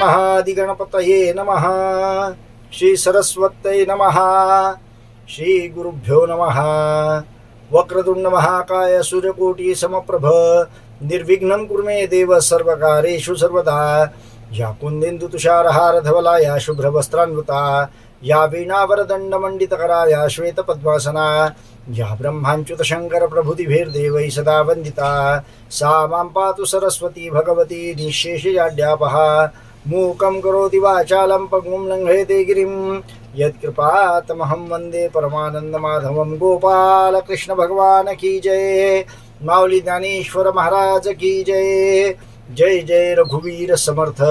श्रीमहादिगणपतये नमः। श्री सरस्वत्यै नमः। श्री गुरुभ्यो नमः। वक्रतुंड महाकाय सूर्यकोटि समप्रभ निर्विघ्नं कुरु मे देव सर्वकार्येषु सर्वदा। या कुंदेन्दु तुषारहार धवला या शुभ्रवस्त्रान्विता या वीणावरदण्डमण्डितकरा या श्वेतपद्मासना या ब्रह्माच्युत शंकर प्रभुतिभिर्देवैः सदा वन्दिता सा मां पातु सरस्वती भगवती निःशेषजाड्यापः। मूकं करोति वाचालं पङ्गुं लङ्घयते गिरिं यत्कृपातमहं वन्दे परमानन्दमाधवं। गोपाल कृष्ण भगवान की जय। माऊली ज्ञानेश्वर महाराज की जय। जय जय रघुवीर समर्थ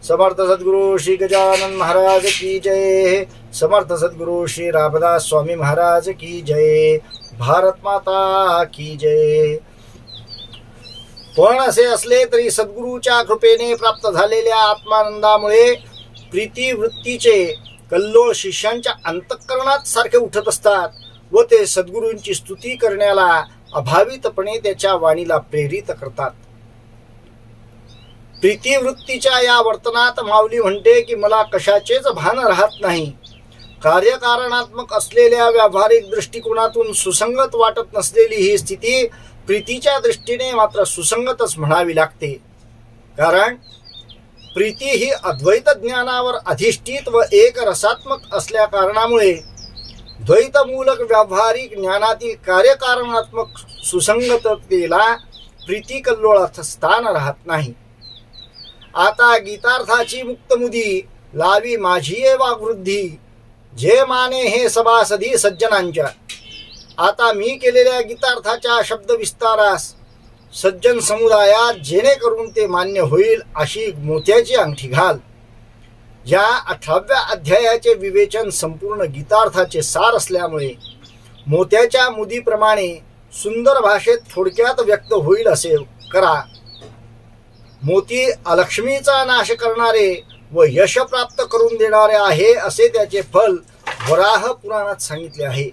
समर्थ सद्गुरु श्री गजानन महाराज की जय। समर्थ सद्गुरु श्री रामदास स्वामी महाराज की जय। भारत माता की जय। पण असे असले तरी सद्गुरूच्या कृपेने प्राप्त झालेल्या आत्मानंदामुळे प्रीती वृत्तीचे कल्लोळ शिष्यांच्या अंतःकरणात सारखे उठत असतात व ते सद्गुरूंची स्तुती करण्याला अभावितपणे त्याच्या वाणीला प्रेरित करतात। प्रीतिवृत्तीच्या या वर्तनात माऊली म्हणते की मला कशाचेच भान राहत नाही। कार्यकारणात्मक असलेल्या व्यावहारिक दृष्टिकोनातून सुसंगत वाटत नसलेली ही स्थिती प्रीतीच्या दृष्टीने मात्र सुसंगतच म्हणावी लागते। कारण प्रीती ही अद्वैत ज्ञानावर अधिष्ठित व एक रसात्मक असल्या कारणामुळे द्वैतमूलक व्यावहारिक ज्ञानातील कार्यकारणात्मक सुसंगततेला प्रीती कल्लोळात स्थान राहत नाही। आता गीतार्थाची मुक्तमुदी लावी माझी वागवृद्धी जे माने हे सभासदी सज्जनांच्या। आता मी केलेल्या गीतार्थाच्या शब्द विस्तारास सज्जन समुदायात जेणेकरून ते मान्य होईल अशी मोत्याची अंगठी घाल। या 18व्या अध्यायाचे विवेचन संपूर्ण गीतार्थाचे सार असल्यामुळे मोत्याच्या मुदीप्रमाणे सुंदर भाषेत थोडक्यात व्यक्त होईल असे करा। मोती अलक्ष्मीचा नाश करणारे व यश प्राप्त करून देणारे आहे असे त्याचे फल वराह पुराणात सांगितले आहे।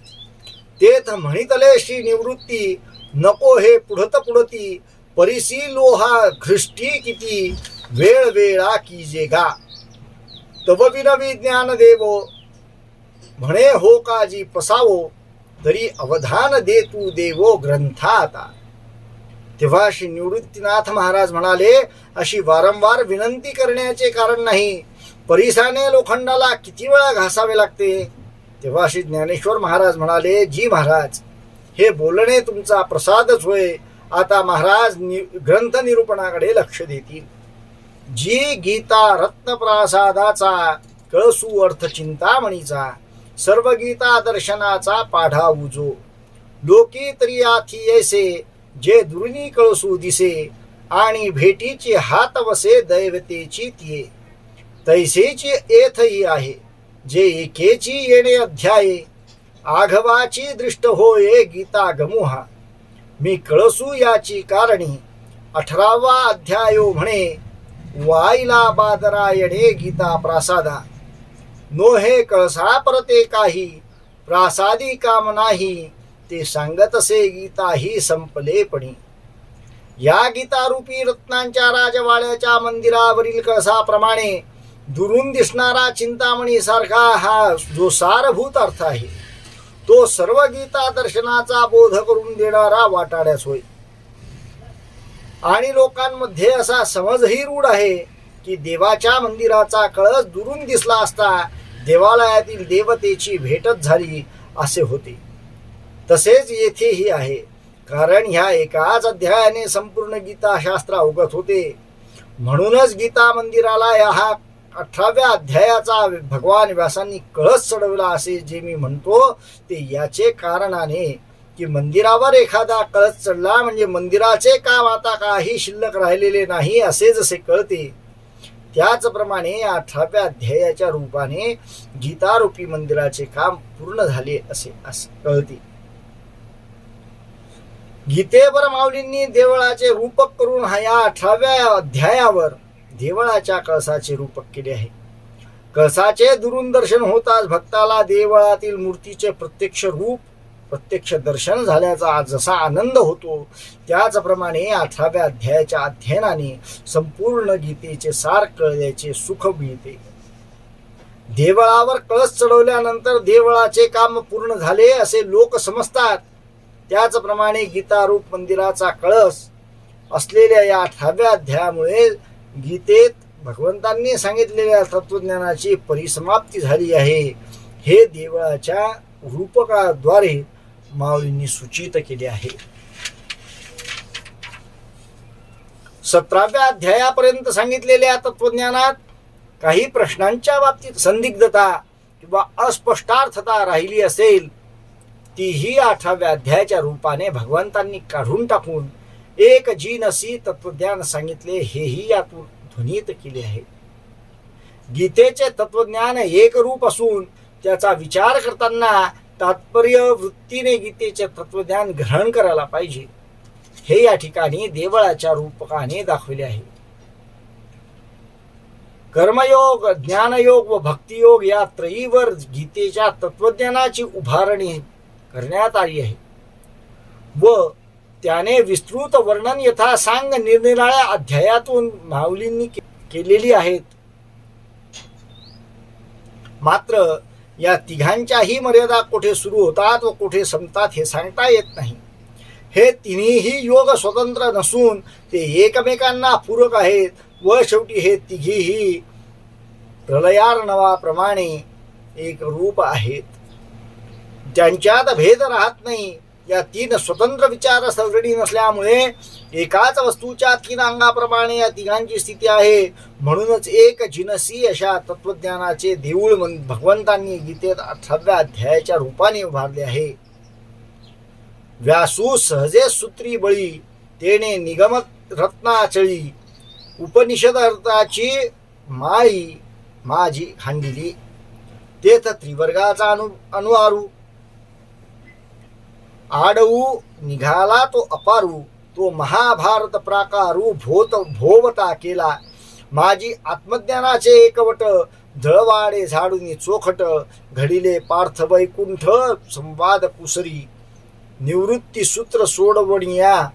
तेथ म्हणितले श्री निवृत्ती नको हे पुढत पुढती परिसी लोहा घृष्टी किती वेळ वेळा कीजे गा। तव विनवी ज्ञान देवो म्हणे हो काजी पसावो तरी अवधान दे तू देवो ग्रंथाता। तेव्हा श्री निवृत्तीनाथ महाराज म्हणाले अशी वारंवार विनंती करण्याचे कारण नाही, परिसाने लोखंडाला किती वेळा घासावे लागते। तेव्हा श्री ज्ञानेश्वर महाराज म्हणाले जी महाराज हे बोलणे तुमचा प्रसादच होय। आता महाराज ग्रंथ निरूपणाकडे लक्ष देतील। जी गीता रत्नप्रासादाचा कळसू अर्थ चिंतामणीचा सर्व गीता दर्शनाचा पाढा उजो लोकी तरी आथी ऐसे जे दुर्नी कळसू दिसे आणि भेटीची हात वसे दैवतेची तिये तैसेची एथही आहे जे एकेची येणे अध्याये आघवाची दृष्ट होये गीता गमुहा। मी कळसू याची कारणी 18वा अध्यायो म्हणे वाईला बादरायणे गीता प्रासादा नोहे कळसा परते काही प्रासादी काम नाही ते सांगतसे गीता ही संपलेपणी। या गीतारूपी रत्नांच्या राजवाड्याच्या मंदिरावरील कळसाप्रमाणे दुरून दिसणारा चिंतामणी सारखा हा जो सारभूत अर्थ आहे तो सर्व गीता दर्शनाचा बोध करून देणारा वाटाड्याच होय। आणि लोकांमध्ये असा समजही रूढ आहे की देवाच्या मंदिराचा कळस दुरून दिसला असता देवालयातील देवतेची भेटच झाली असे होते। तसेच येथेही आहे, कारण ह्या एकाच अध्यायाने संपूर्ण गीता शास्त्र अवगत होते। म्हणूनच गीता मंदिराला या 18व्या अध्यायाचा भगवान व्यासांनी कळस चढवला असे जे मी म्हणतो ते याचे कारणाने की मंदिरावर एखादा कळस चढला म्हणजे मंदिराचे काम आता काही शिल्लक राहिलेले नाही असे जसे कळते, त्याचप्रमाणे 18व्या अध्यायाच्या रूपाने गीतारूपी मंदिराचे काम पूर्ण झाले असे कळते। गीतेवर माऊलींनी देवळाचे रूपक करून या 18व्या अध्यायावर देवळाच्या कळसाचे रूपक केले आहे। कळसाचे दुरून दर्शन होताच भक्ताला देवळातील मूर्तीचे प्रत्यक्ष रूप प्रत्यक्ष दर्शन झाल्याचा जसा आनंद होतो, त्याचप्रमाणे 18व्या अध्यायाच्या अध्ययनाने संपूर्ण गीतेचे सार कळल्याचे सुख मिळते. देवळावर कळस चढवल्यानंतर देवळाचे काम पूर्ण झाले असे लोक समजतात. त्याचप्रमाणे गीतारूप मंदिराचा कळस असलेल्या या 18व्या अध्यायामुळे गीतेत भगवंतांनी सांगितलेल्या तत्वज्ञानाची परिसमाप्ती झाली आहे, हे देवळाच्या रूपकाद्वारे माऊलींनी सूचित केले आहे. 17व्या अध्यायापर्यंत सांगितलेल्या तत्वज्ञानात काही प्रश्नांच्या बाबतीत संदिग्धता किंवा अस्पष्टार्थता राहिली असेल, तीही 18व्या अध्यायाच्या रूपाने भगवंतांनी काढून टाकून एक जीनसी तत्वज्ञान सांगितले, हेही यातून ध्वनित केले आहे. गीतेचे तत्वज्ञान एक रूप असून त्याचा विचार करताना तात्पर्य वृत्तीने गीतेचे तत्वज्ञान ग्रहण करायला पाहिजे, हे या ठिकाणी देवळाच्या रूपकाने दाखवले आहे. कर्मयोग, ज्ञानयोग व भक्तियोग या त्रयीवर गीतेच्या तत्वज्ञानाची उभारणी करण्यात आली आहे व त्याने विस्तृत वर्णन यथासांग निरनिराळ्या अध्यायातून माऊलींनी केलेली आहेत. मात्र या तिघांच्याही मर्यादा कुठे सुरू होतात व कुठे संपतात हे सांगता येत नाही. हे तिन्हीही योग स्वतंत्र नसून ते एकमेकांना पूरक आहेत व शेवटी हे तिघीही प्रलयार्णवाप्रमाणे एक रूप आहेत. त्यांच्यात भेद राहत नाही. या तीन स्वतंत्र विचार संघटनी नसल्यामुळे एकाच वस्तूच्या तीन अंगाप्रमाणे या तिघांची स्थिती आहे. म्हणूनच एक जिनसी अशा तत्वज्ञानाचे देऊळ भगवंतांनी गीतेत 18व्या अध्यायाच्या रूपाने उभारले आहे. व्यासू सहजे सूत्री बळी, तेने निगमत रत्नाचळी, उपनिषद अर्थाची माळी माझी खांडिली, तेथ त्रिवर्गाचा अनुआरू, आडवू निघाला तो अपारू, तो महाभारत प्राकारू भोवता केला, माझी आत्मज्ञानाचे एकवट, जळवाडे झाडूनी चोखट, घडिले पार्थ वैकुंठ संवाद कुसरी, निवृत्ती सूत्र सोडवणिया,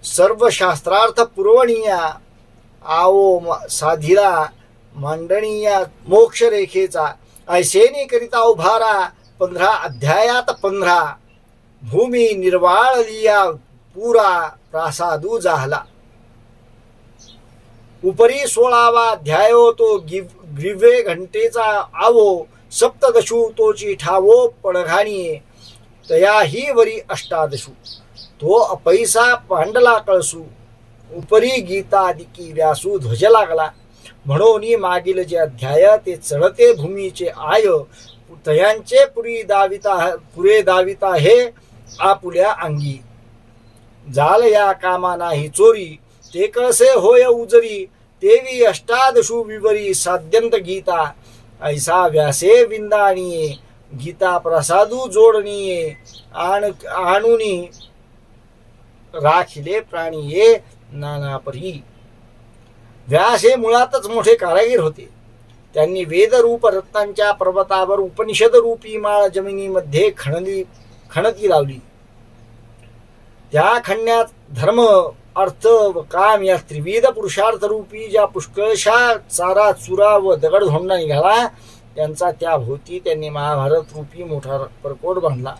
सर्व शास्त्रार्थ पुरवणिया, आओ साधिला मांडणीया मोक्ष रेखेचा, ऐसेने करिता उभारा 15 अध्यायात 15, भूमी निर्वाळलिया पुरा प्रासादू जाहला. उपरी 16वा अध्यायो तो ग्रीवे घंटेचा आवो, सप्तदशू तोची ठावो पडघाणीये, तयाही वरी अष्टादशू, तो अपैसा पांडला कळसू, उपरी गीतादिकी व्यासू ध्वज लागला. म्हणून मागील जे अध्याय ते चढते भूमीचे आय, तयांचे पुरे दाविता हे आपुल्या अंगी, जाल या कामा नाही चोरी, ते कळसे होय उजरी, तेवी अष्टादशू विवरी साध्यंत गीता, ऐसा व्यासे विंदाणीये, गीता प्रसादू जोडणीये, आणुनी राखिले प्राणीये नाना परी. व्यास हे मुळातच मोठे कारागीर होते. त्यांनी वेदरूप रत्नांच्या पर्वतावर उपनिषद रूपी माळ जमिनीमध्ये खणती लावली. त्या खणण्यात धर्म, अर्थ व काम या त्रिविध पुरुषार्थ रूपी ज्या पुष्कळशा चारा चुरा व दगडधोंडा निघाला, त्यांचा त्या भोवती त्यांनी महाभारत रूपी मोठा परकोट बांधला.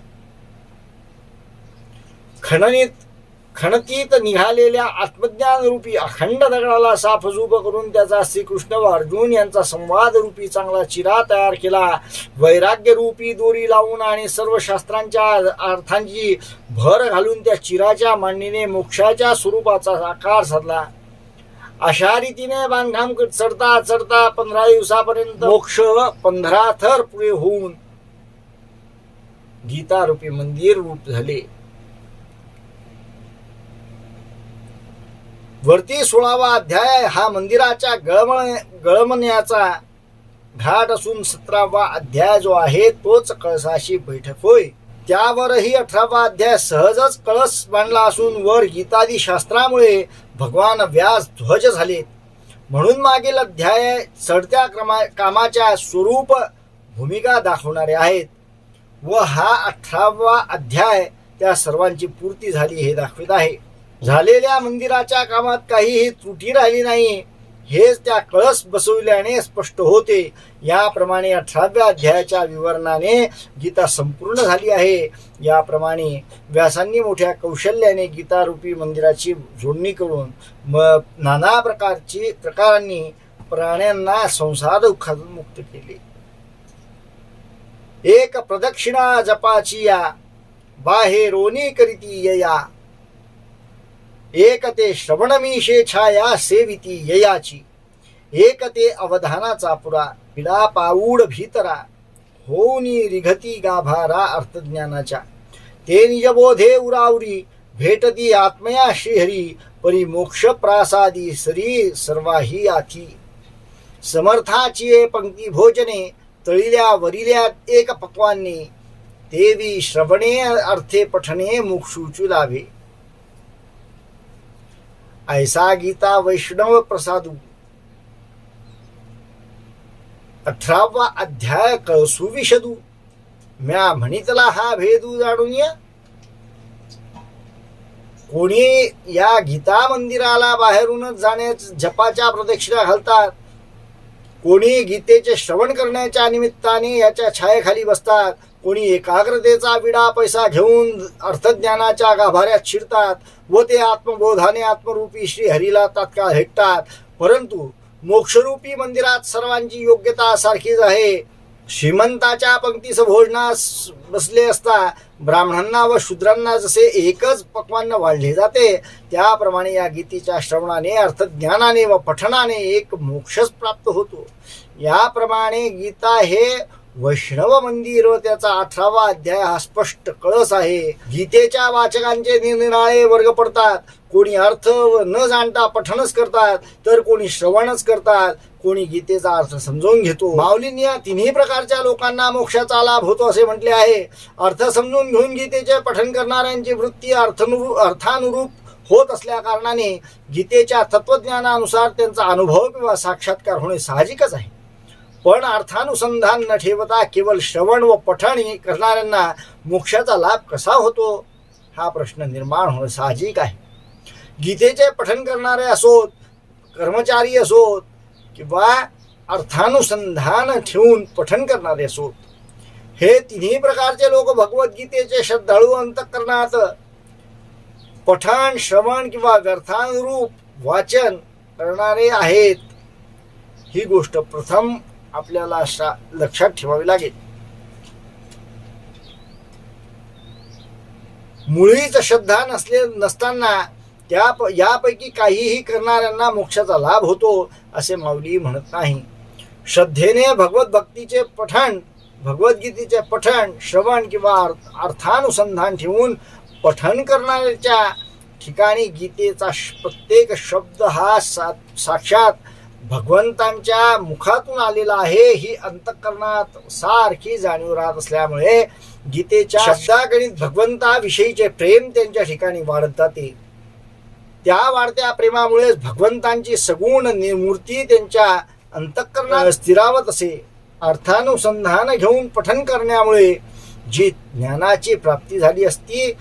खणतीत निघालेल्या आत्मज्ञान रूपी अखंड दगडाला साफसूप करून त्याचा श्रीकृष्ण व अर्जुन यांचा संवाद रूपी चांगला चिरा तयार केला. वैराग्य रूपी दोरी लावून आणि सर्व शास्त्रांच्या अर्थांची भर घालून त्या चिराच्या मांडणीने मोक्षाच्या स्वरूपाचा आकार साधला. अशा रीतीने बांधकाम चढता चढता 15 दिवसापर्यंत मोक्ष 15 थर पुरे होऊन गीता रूपी मंदिर रूप झाले. वरती 16वा अध्याय हा मंदिराच्या गळमण्याचा घाट असून 17वा अध्याय जो आहे तोच कळसाशी बैठक होय. त्यावरही 18वा अध्याय सहजच कळस बांधला असून वर गीतादी शास्त्रामुळे भगवान व्यास ध्वज झालेत. म्हणून मागील अध्याय चढत्या कामाच्या स्वरूप भूमिका दाखवणारे आहेत. व हा 18वा अध्याय त्या सर्वांची पूर्ती झाली हे दाखवित आहे. झालेल्या मंदिराच्या कामात काहीही त्रुटी राहिली नाही हेच त्या कळस बसविल्याने स्पष्ट होते. याप्रमाणे 18व्या अध्यायाच्या विवरणाने गीता संपूर्ण झाली आहे. याप्रमाणे व्यासांनी मोठ्या कौशल्याने गीतारूपी मंदिराची जोडणी करून नाना प्रकारांनी प्राण्यांना संसार दुःखातून मुक्त केले. एक प्रदक्षिणा जपाची या बाहेरोनी करीती यया, एक ते श्रवणमीशे छाया सेविती ययाची, एक ते अवधानाचा पुरा पिडा पाऊड भीतरा होनी रिघती गाभारा अर्थज्ञानाच्या, ते निजबोधे उरावरी भेटती आत्मया श्रीहरी परी मोक्ष प्रासादी सरी सर्वाही आथी. समर्थाची पंक्ती भोजने तळिल्या वरिल्या एक पक्वाने, देवी श्रवणे अर्थे पठणे मोक्षुचू लाभे. ऐसा गीता वैष्णव प्रसादू. 18वा अध्याय कळसू विशदू, म्या म्हणितला हा भेदू जाणून या. कोणी या गीता मंदिराला बाहेरूनच जाण्यास जपाच्या प्रदक्षिणा घालतात, कोणी गीतेचे श्रवण करण्याच्या निमित्ताने याच्या छायेखाली बसतात, कोणी एकाग्रतेचा विडा पैसा घेऊन अर्थज्ञानाच्या गाभाऱ्यात शिरतात व ते आत्मबोधाने आत्मरूपी श्रीहरीला तात्काळ भेटतात. परंतु मोक्षरूपी मंदिरात सर्वांची योग्यता सारखीच आहे. श्रीमंताच्या पंक्तीस भोजनास बसले असता ब्राह्मणांना व शूद्रांना जसे एकच पक्वान्न वाढले जाते, त्याप्रमाणे या गीतेच्या श्रवणाने अर्थज्ञानाने व पठणाने एक मोक्षच प्राप्त होतो. याप्रमाणे गीता हे वैष्णव मंदिर व त्याचा 18वा अध्याय हा स्पष्ट कळस आहे. गीतेच्या वाचकांचे निरनिराळे वर्ग पडतात. कोणी अर्थ न जाणता पठणच करतात, तर कोणी श्रवणच करतात, कोणी गीतेचा अर्थ समजून घेतो. माऊलींनी या तिन्ही प्रकारच्या लोकांना मोक्षाचा लाभ होतो असे म्हटले आहे. अर्थ समजून घेऊन गीतेचे पठण करणाऱ्यांची वृत्ती अर्थानुरूप होत असल्या कारणाने गीतेच्या तत्वज्ञानानुसार त्यांचा अनुभव किंवा साक्षात्कार होणे साहजिकच आहे. पण अर्थानुसंधान न ठेवता केवळ श्रवण व पठण करणाऱ्यांना मोक्षाचा लाभ कसा होतो हा प्रश्न निर्माण होणे साहजिक आहे. गीतेचे पठण करणारे असोत, कर्मचारी असोत किंवा अर्थानुसंधान ठेवून पठण करणारे असोत, हे तिन्ही प्रकारचे लोक भगवद्गीतेचे श्रद्धाळू अंतःकरणात पठण श्रवण किंवा व्यर्थानुरूप वाचन करणारे आहेत. ही गोष्ट प्रथम आपल्याला लक्षात ठेवावी लागेल. मुळीच श्रद्धा नसताना यापैकी काहीही करणाऱ्यांना मोक्षाचा लाभ होतो असे माऊली म्हणत नाही. श्रद्धेने भगवद्भक्तीचे पठण, भगवद्गीतेचे पठण श्रवण किंवा अर्थानुसंधान ठेवून पठण करणाऱ्याच्या ठिकाणी गीतेचा प्रत्येक शब्द हा साक्षात भगवंतांच्या मुखातून आलेला आहे ही अंतःकरणात सारखी जाणीव राहत असल्यामुळे गीतेच्या शब्दागणित भगवंताविषयीचे प्रेम त्यांच्या ठिकाणी वाढत जाते. त्या वाढत्या प्रेमामुळेच भगवंतांची सगुण मूर्ती त्यांच्या अंतःकरणात स्थिरावत असे. अर्थानुसंधान घेऊन पठन करण्यामुळे जी ज्ञानाची प्राप्ती झाली असती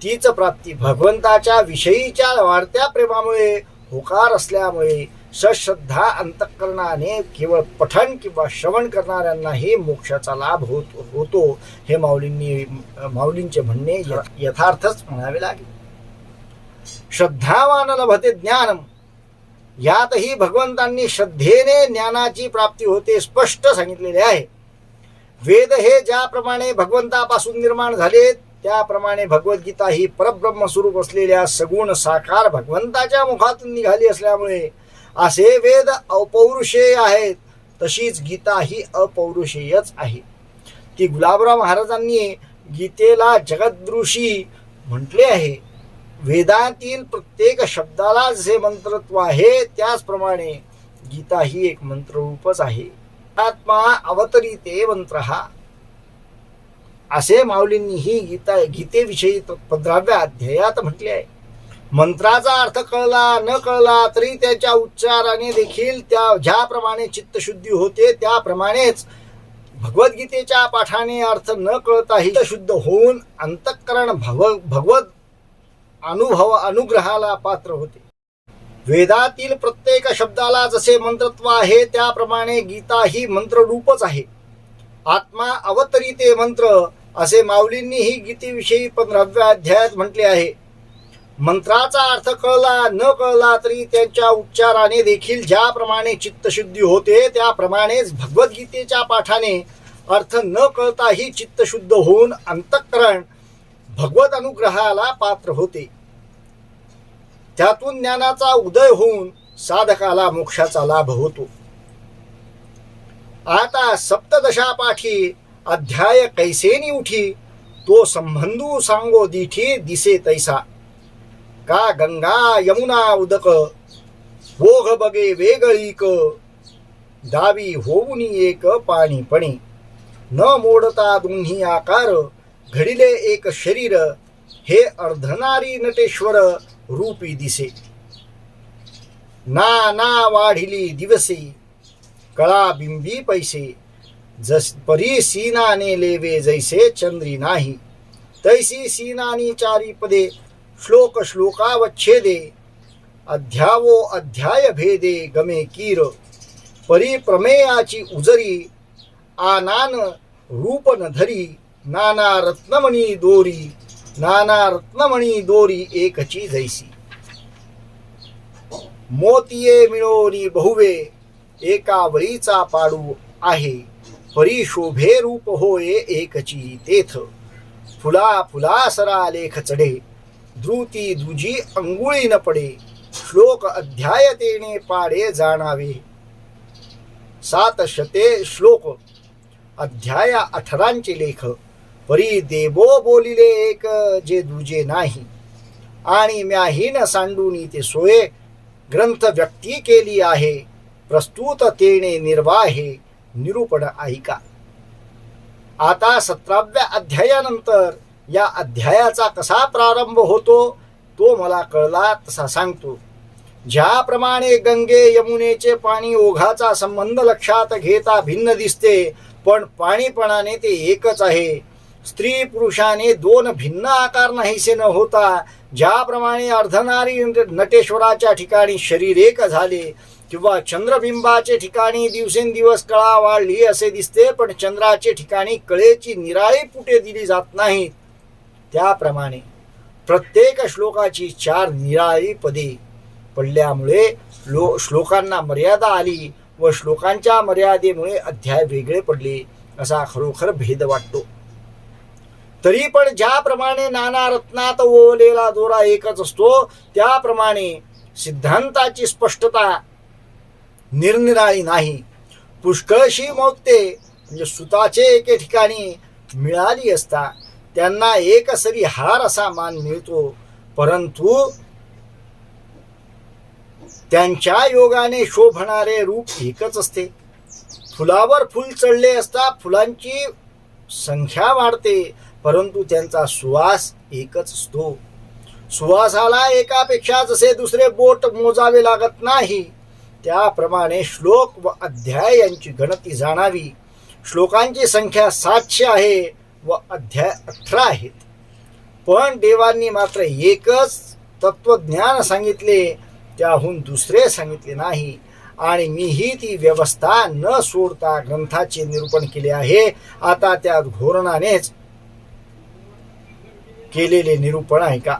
तीच प्राप्ती भगवंताच्या विषयीच्या वाढत्या प्रेमामुळे होकार असल्यामुळे सश्रद्धा अंतःकरणाने केवळ पठण किंवा श्रवण करणाऱ्यांनाही मोक्षाचा लाभ होतो हे माऊलींचे म्हणणे यथार्थच म्हणावे लागेल. श्रद्धावान लभते ज्ञानम, यातही भगवंतांनी श्रद्धेने ज्ञानाची प्राप्ती होते स्पष्ट सांगितलेले आहे. वेद हे ज्याप्रमाणे भगवंतापासून निर्माण झाले त्याप्रमाणे भगवद्गीता ही परब्रह्म स्वरूप असलेल्या सगुण साकार भगवंताच्या मुखातून निघाली असल्यामुळे असे वेद अपौरुषेय आहेत, तशीच गीता ही अपौरुषेयच आहे. ती गुलाबराव महाराजांनी गीतेला जगदृषी म्हटले आहे. वेदातील प्रत्येक शब्दाला जसे मंत्रत्व आहे त्याचप्रमाणे गीता ही एक मंत्ररूपच आहे. आत्मा अवतरिते मंत्र हा असे माऊलींनी ही गीतेविषयी 15व्या अध्यायात म्हटले आहे. मंत्राचा अर्थ कळला न कळला तरी त्याच्या उच्चाराने देखील ज्याप्रमाणे चित्तशुद्धी होते त्याप्रमाणेच भगवद्गीतेच्या पाठाने अर्थ न कळताही शुद्ध होऊन अंतःकरण भगवत अनुग्रहाला पात्र होते. वेदातील प्रत्येक शब्दाला जसे मंत्रत्व आहे त्याप्रमाणे गीता ही मंत्ररूपच आहे. आत्मा अवतरिते मंत्र असे माऊलींनीही गीतेविषयी 15व्या अध्यायात म्हटले आहे. मंत्राचा अर्थ कळला न कळला तरी त्यांच्या उच्चाराने देखील ज्याप्रमाणे चित्तशुद्धी होते त्याप्रमाणेच भगवद्गीतेच्या पाठाने अर्थ न कळताही चित्तशुद्ध होऊन अंतःकरण भगवत अनुग्रहाला पात्र होते. त्यातून ज्ञानाचा उदय होऊन साधकाला मोक्षाचा लाभ होतो. आता सप्तदशापाठी अध्याय कैसेनी उठी, तो संबंधू सांगो दिठी दिसे तैसा. का गंगा यमुना उदक, ओघ बगे वेगळीक, दावी होऊनी एक पाणीपणी. न मोडता दोन्ही आकार, घडिले एक शरीर, हे अर्धनारी नटेश्वर रूपी दिसे. ना वाढिली दिवसे, कळा बिंबी पैसे, जस परी सीनाने लेवे जैसे चंद्री नाही. तैसी सीनानी चारी पदे, श्लोक श्लोकावच्छेदे, अध्यावो अध्याय भेदे गमे कीर. परी प्रमेयाची उजरी, आनान रूप न धरी. नाना रत्नमणी दोरी, नाना रत्नमणी दोरी एकची जैसी. मोतिये मिळोनी बहुवे, एका वळीचा पाडू आहे. परी शोभे रूप होय एकची तेथ. फुला फुला सरा लेख चढे, द्रुती दुजी अंगुळी न पडे. श्लोक अध्यायतेने पाडे जाणावे. 700 श्लोक अध्याय 18 लेख. परी देवो बोलिले एक जे दुजे नाही. आणि म्याहीन सांडूनी ते सोये, ग्रंथ व्यक्ती केली आहे. प्रस्तुत तेने निर्वाहे, निरूपण ऐका. आता 17व्या अध्यायानंतर या अध्यायाचा कसा प्रारंभ होतो तो मला कळला तसा सांगतो. ज्याप्रमाणे गंगे यमुनेचे पाणी ओघाचा संबंध लक्षात घेता भिन्न दिसते, पण पाणीपणाने ते एकच आहे. स्त्री पुरुषाने दोन भिन्न आकार नाहीसे न होता ज्याप्रमाणे अर्धनारी नटेश्वराच्या ठिकाणी शरीर एक झाले, किंवा चंद्रबिंबाचे ठिकाणी दिवसेंदिवस कळा वाढली असे दिसते, पण चंद्राचे ठिकाणी कळेची निराळी पुटे दिली जात नाहीत, त्याप्रमाणे प्रत्येक श्लोकाची 4 निराळी पदे पडल्यामुळे श्लोकांना मर्यादा आली व श्लोकांच्या मर्यादेमुळे अध्याय वेगळे पडले असा खरोखर भेद वाटतो. तरी पण ज्याप्रमाणे नाना रत्नात ओवलेला दोरा एकच असतो, त्याप्रमाणे सिद्धांताची स्पष्टता निरनिराळी नाही. पुष्कळशी मौक्ते म्हणजे सुताचे एके ठिकाणी मिळाली असता त्यांना एकसरी हार असा मान मिळतो, परंतु त्यांच्या योगाने शोभणारे रूप एकच असते. फुलावर फुल चढले असता फुलांची संख्या वाढते, परंतु त्यांचा सुवास एकच असतो. सुवासाला एकापेक्षा जसे दुसरे बोट मोजावे लागत नाही, त्याप्रमाणे श्लोक व अध्याय यांची गणती जाणावी. श्लोकांची संख्या 700 आहे व अध्याय 18 आहेत. पण देवांनी मात्र एकच तत्वज्ञान सांगितले, त्याहून दुसरे सांगितले नाही. आणि मीही ती व्यवस्था न सोडता ग्रंथाचे निरूपण केले आहे. आता त्या धोरणानेच केलेले निरूपण ऐका.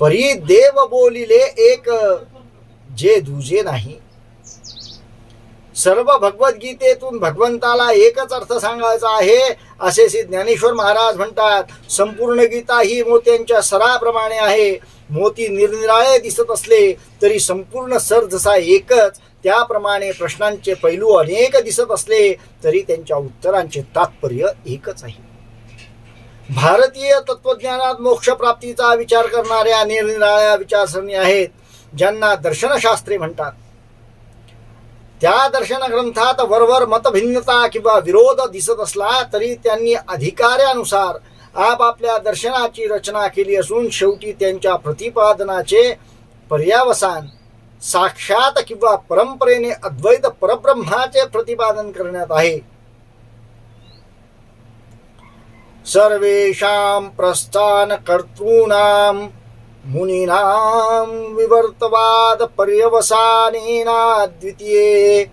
परी देव बोलिले एक जे दुजे नाही. सर्व भगवद्गीतेतून भगवंताला एकच अर्थ सांगायचा आहे असे श्री ज्ञानेश्वर महाराज म्हणतात. संपूर्ण गीता ही मोत्यांच्या सराप्रमाणे आहे. मोती निरनिराळे दिसत असले तरी संपूर्ण सर जसा एकच, त्याप्रमाणे प्रश्नांचे पैलू अनेक दिसत असले तरी त्यांच्या उत्तरांचे तात्पर्य एकच आहे. भारतीय तत्वज्ञानात मोक्षप्राप्तीचा विचार करणाऱ्या निरनिराळ्या विचारसरणी आहेत, ज्यांना दर्शनशास्त्रे म्हणतात. त्या दर्शन ग्रंथात वरवर मतभिन्नता किंवा विरोध दिसत असला तरी त्यांनी अधिकाऱ्यानुसार आपापल्या दर्शनाची रचना केली असून शेवटी त्यांच्या प्रतिपादनाचे पर्यावसान साक्षात किंवा परंपरेने अद्वैत परब्रह्माचे प्रतिपादन करण्यात आहे. सर्वेषां प्रस्थानकर्तॄणां मुनीनां विवर्तवाद पर्यवसानेनाद्वितीये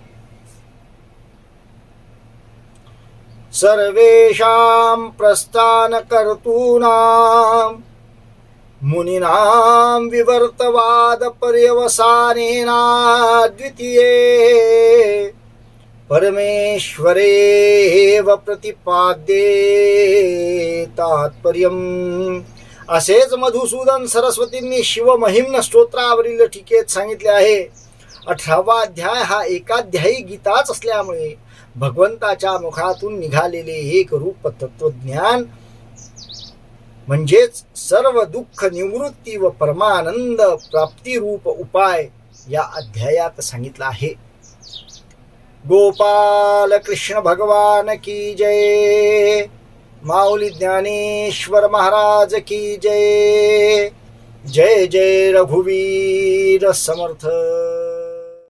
सर्वेषां प्रस्थानकर्तॄणां मुनीनां विवर्तवाद पर्यवसानेनाद्वितीये परमेश्वरेव प्रतिपाद्ये तात्पर्यम्. असेच मधुसूदन सरस्वतींनी शिवमहिम्न स्तोत्रावरील टीकेत सांगितले आहे. 18वा अध्याय हा एकाध्यायी गीताच असल्यामुळे भगवंताच्या मुखातून निघालेले एक रूप तत्वज्ञान म्हणजेच सर्व दुःख निवृत्ती व परमानंद प्राप्ती रूप उपाय या अध्यायात सांगितला आहे. गोपाल कृष्ण भगवान की जय. माऊली ज्ञानेश्वर महाराज की जय. जय जय रघुवीर समर्थ.